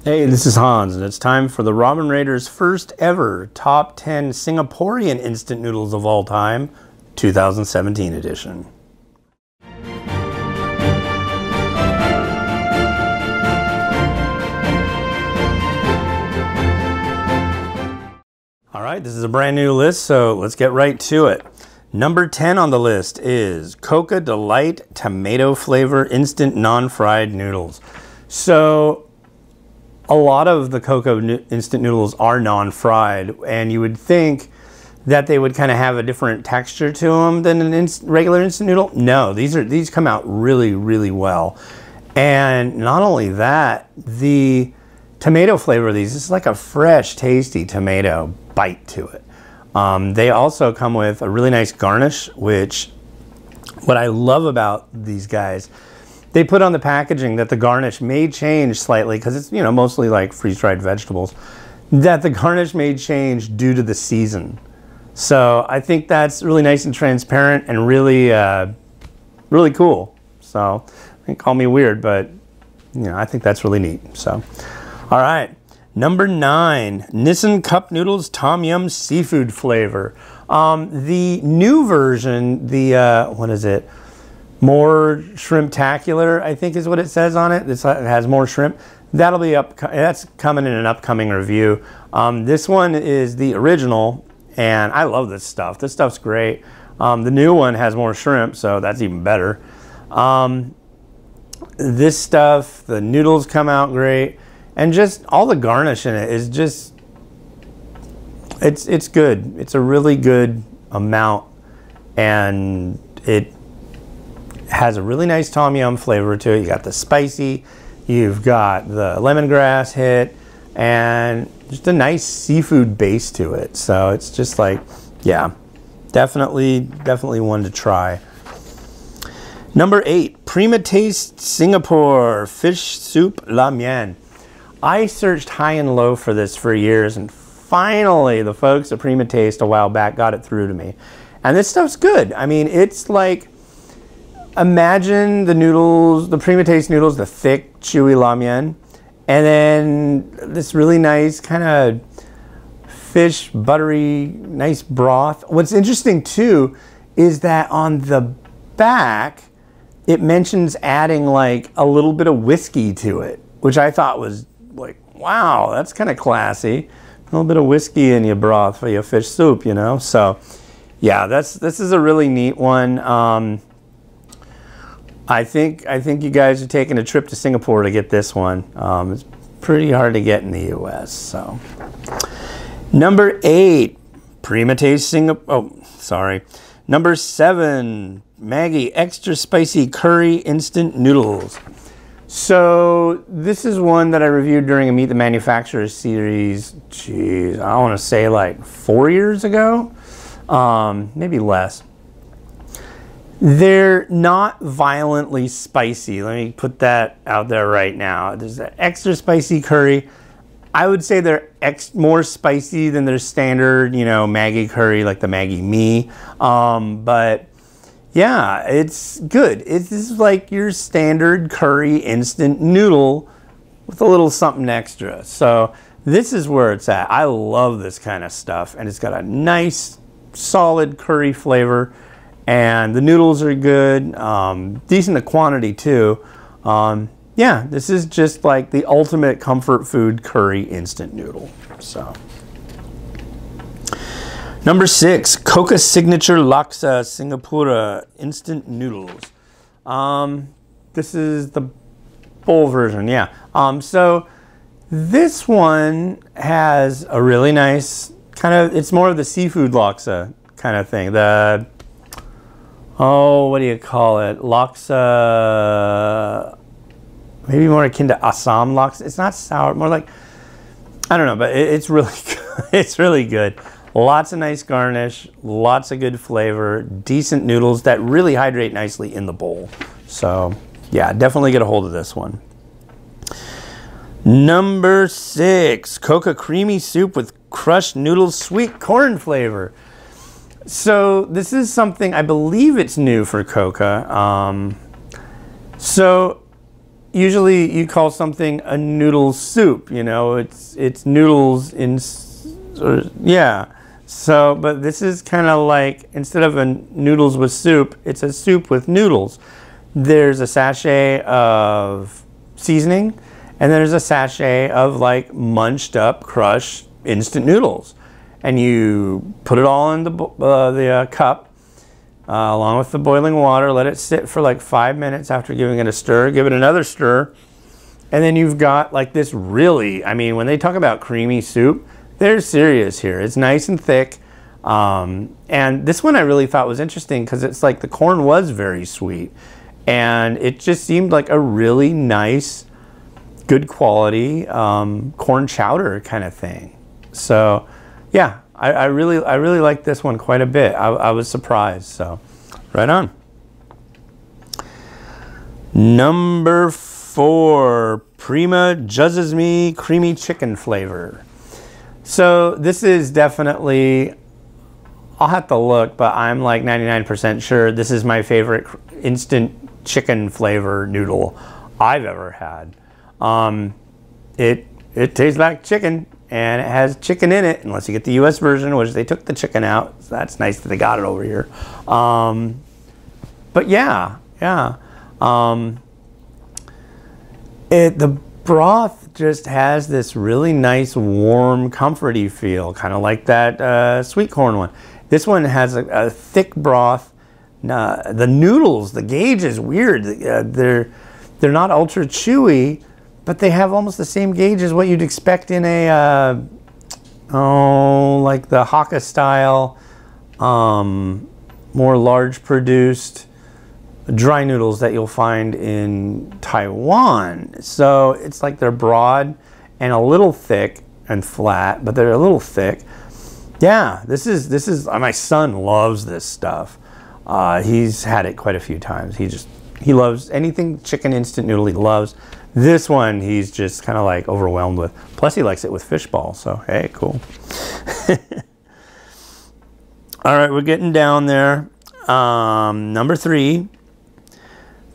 Hey, this is Hans, and it's time for the Ramen Rater's first ever Top 10 Singaporean Instant Noodles of all time, 2017 edition. All right, this is a brand new list, so let's get right to it. Number 10 on the list is Coca Delight Tomato Flavor Instant Non-Fried Noodles. So, a lot of the Coca instant noodles are non-fried, and you would think that they would kind of have a different texture to them than an regular instant noodle. No, these come out really, really well. And not only that, the tomato flavor of these is like a fresh, tasty tomato bite to it. They also come with a really nice garnish, which what I love about these guys, they put on the packaging that the garnish may change slightly because it's, you know, mostly like freeze-dried vegetables, that the garnish may change due to the season. So I think that's really nice and transparent and really, really cool. So call me weird, but you know, I think that's really neat. So, all right. Number 9, Nissin Cup Noodles Tom Yum Seafood Flavor. The new version, the, what is it? More Shrimptacular, I think is what it says on it. It has more shrimp. That'll be that's coming in an upcoming review. This one is the original, and I love this stuff. This stuff's great. The new one has more shrimp, so that's even better. This stuff, the noodles come out great, and just all the garnish in it is just, it's good. It's a really good amount, and it has a really nice Tom Yum flavor to it. You got the spicy, you've got the lemongrass hit, and just a nice seafood base to it. So it's just like, yeah, definitely one to try. Number 8, Prima Taste Singapore Fish Soup La Mian. I searched high and low for this for years, and finally the folks at Prima Taste a while back got it through to me. And this stuff's good. I mean, it's like, imagine the noodles, the Prima Taste noodles, the thick, chewy la mian, and then this really nice kind of fish, buttery, nice broth. What's interesting too is that on the back, it mentions adding like a little bit of whiskey to it, which I thought was like, wow, that's kind of classy. A little bit of whiskey in your broth for your fish soup, you know? So yeah, this is a really neat one. I think you guys are taking a trip to Singapore to get this one. It's pretty hard to get in the US. So, number 8, Prima Taste Singapore. Oh, sorry. Number 7, Maggi Extra Spicy Curry Instant Noodles. So this is one that I reviewed during a Meet the Manufacturer series. Geez, I want to say like 4 years ago, maybe less. They're not violently spicy. Let me put that out there right now. There's an extra spicy curry. I would say they're more spicy than their standard, you know, Maggi curry, like the Maggi Me. But yeah, it's good. This is like your standard curry instant noodle with a little something extra. So this is where it's at. I love this kind of stuff, and it's got a nice, solid curry flavor. And the noodles are good, decent quantity too. Yeah, this is just like the ultimate comfort food curry instant noodle. So, number 6, Coca Signature Laksa Singapura Instant Noodles. This is the bowl version, yeah. So this one has a really nice kind of, it's more of the seafood laksa kind of thing. Oh, what do you call it? Laksa, maybe more akin to Assam laksa. It's not sour, more like, I don't know, but it's really good. It's really good. Lots of nice garnish, lots of good flavor, decent noodles that really hydrate nicely in the bowl. So, yeah, definitely get a hold of this one. Number 6, Coca Creamy Soup with Crushed Noodles Sweet Corn Flavor. So this is something, I believe it's new for Coca. So usually you call something a noodle soup, you know, it's noodles in, yeah. So, but this is kind of like, instead of a noodles with soup, it's a soup with noodles. There's a sachet of seasoning, and there's a sachet of like munched up, crushed instant noodles. And you put it all in the cup, along with the boiling water, let it sit for like 5 minutes after giving it a stir, give it another stir, and then you've got like this really, I mean, when they talk about creamy soup, they're serious here. It's nice and thick. And this one I really thought was interesting because it's like the corn was very sweet, and it just seemed like a really nice, good quality corn chowder kind of thing. So yeah, I really like this one quite a bit. I was surprised, so right on. Number 4, Prima Juzz's Me Creamy Chicken Flavor. So this is definitely, I'll have to look, but I'm like 99% sure this is my favorite instant chicken flavor noodle I've ever had. It tastes like chicken, and it has chicken in it, unless you get the US version, which they took the chicken out. So that's nice that they got it over here. But yeah. The broth just has this really nice, warm, comforty feel, kind of like that sweet corn one. This one has a thick broth. The noodles, the gauge is weird. They're not ultra chewy, but they have almost the same gauge as what you'd expect in a, like the Hakka style, more large produced dry noodles that you'll find in Taiwan. So it's like they're broad and a little thick and flat, but they're a little thick. Yeah, this is my son loves this stuff. He's had it quite a few times. He loves anything chicken instant noodle. He loves this one. He's just kind of like overwhelmed with. Plus he likes it with fish ball. So hey, cool. All right, we're getting down there. Number 3,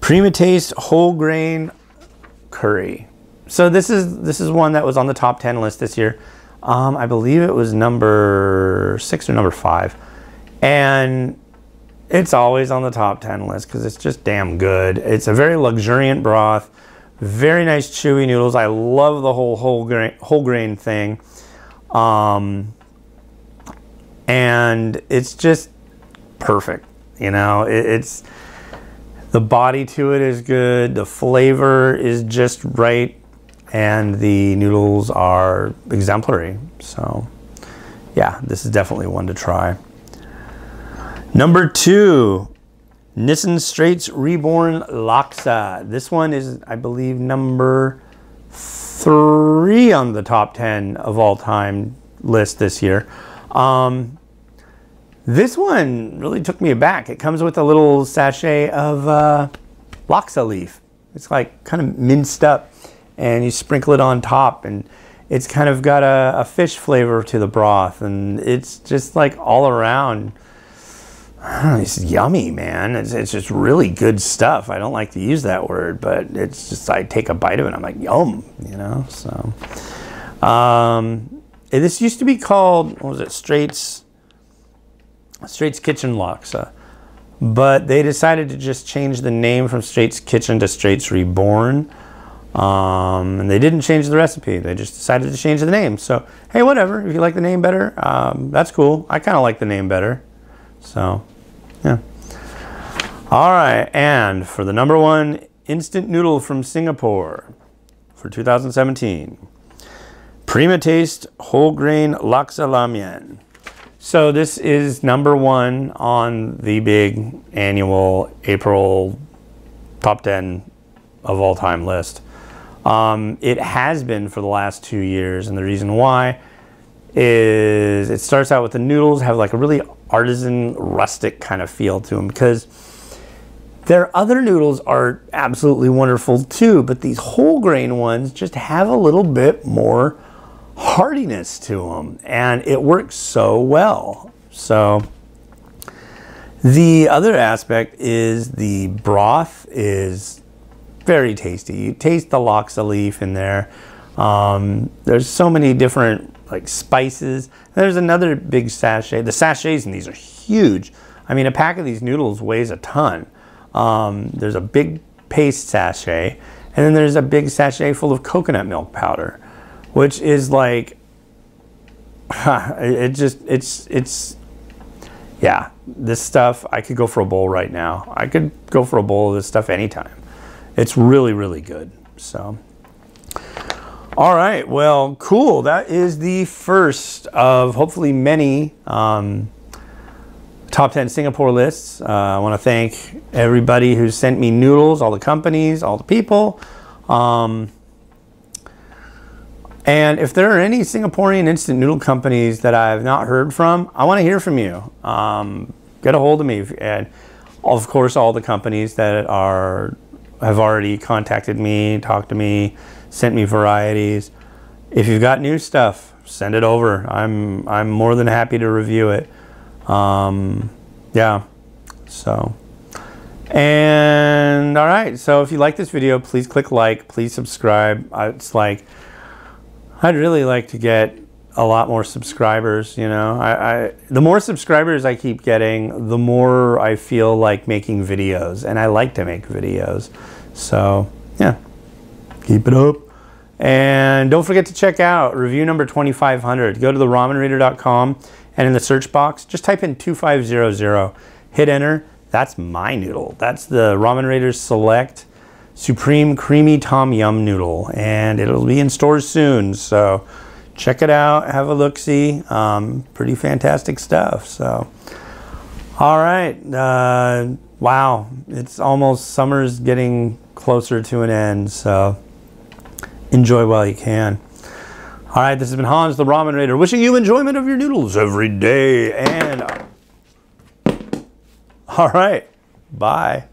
Prima Taste Whole Grain Curry. So this is one that was on the top 10 list this year. I believe it was number 6 or number 5, and it's always on the top 10 list because it's just damn good. It's a very luxuriant broth, very nice chewy noodles. I love the whole grain thing, and it's just perfect. You know, it's the body to it is good, the flavor is just right, and the noodles are exemplary. So yeah, this is definitely one to try. Number 2, Nissin Straits Reborn Laksa. This one is, I believe, number 3 on the top 10 of all time list this year. This one really took me aback. It comes with a little sachet of Laksa leaf. It's like kind of minced up, and you sprinkle it on top, and it's kind of got a fish flavor to the broth, and it's just like all around. I don't know, it's yummy, man. It's just really good stuff. I don't like to use that word, but it's just, I take a bite of it and I'm like, yum, you know? So, this used to be called, what was it, Straits Kitchen Laksa. But they decided to just change the name from Straits Kitchen to Straits Reborn. And they didn't change the recipe. They just decided to change the name. So, hey, whatever. If you like the name better, that's cool. I kind of like the name better. So, yeah. All right, and for the number 1 instant noodle from Singapore for 2017, Prima Taste Whole Grain Laksa Mian. So this is number 1 on the big annual April top 10 of all time list. It has been for the last 2 years, and the reason why is it starts out with the noodles have like a really artisan, rustic kind of feel to them, because their other noodles are absolutely wonderful too, but these whole grain ones just have a little bit more heartiness to them, and it works so well. So the other aspect is the broth is very tasty. You taste the Laksa leaf in there. There's so many different like spices. There's another big sachet. The sachets in these are huge. I mean, a pack of these noodles weighs a ton. There's a big paste sachet, and then there's a big sachet full of coconut milk powder, which is like, yeah, this stuff, I could go for a bowl right now. I could go for a bowl of this stuff anytime. It's really, really good. So, all right, well, cool. That is the first of hopefully many top 10 Singapore lists. I want to thank everybody who sent me noodles, all the companies, all the people. And if there are any Singaporean instant noodle companies that I've not heard from, I want to hear from you. Get a hold of me. And of course, all the companies that have already contacted me, talked to me, sent me varieties. If you've got new stuff, send it over. I'm more than happy to review it. Yeah, so, and all right, so if you like this video, please click like, please subscribe. It's like, I'd really like to get a lot more subscribers, you know. The more subscribers I keep getting, the more I feel like making videos, and I like to make videos. So yeah, keep it up. And don't forget to check out review number 2500. Go to the ramenrater.com, and in the search box, just type in 2500, hit enter. That's my noodle. That's the Ramen Rater Select Supreme Creamy Tom Yum Noodle, and it'll be in stores soon. So check it out, have a look-see. Pretty fantastic stuff. So, all right. Wow, it's almost, summer's getting closer to an end. So enjoy while you can. All right, this has been Hans, the Ramen Rater, wishing you enjoyment of your noodles every day. And all right, bye.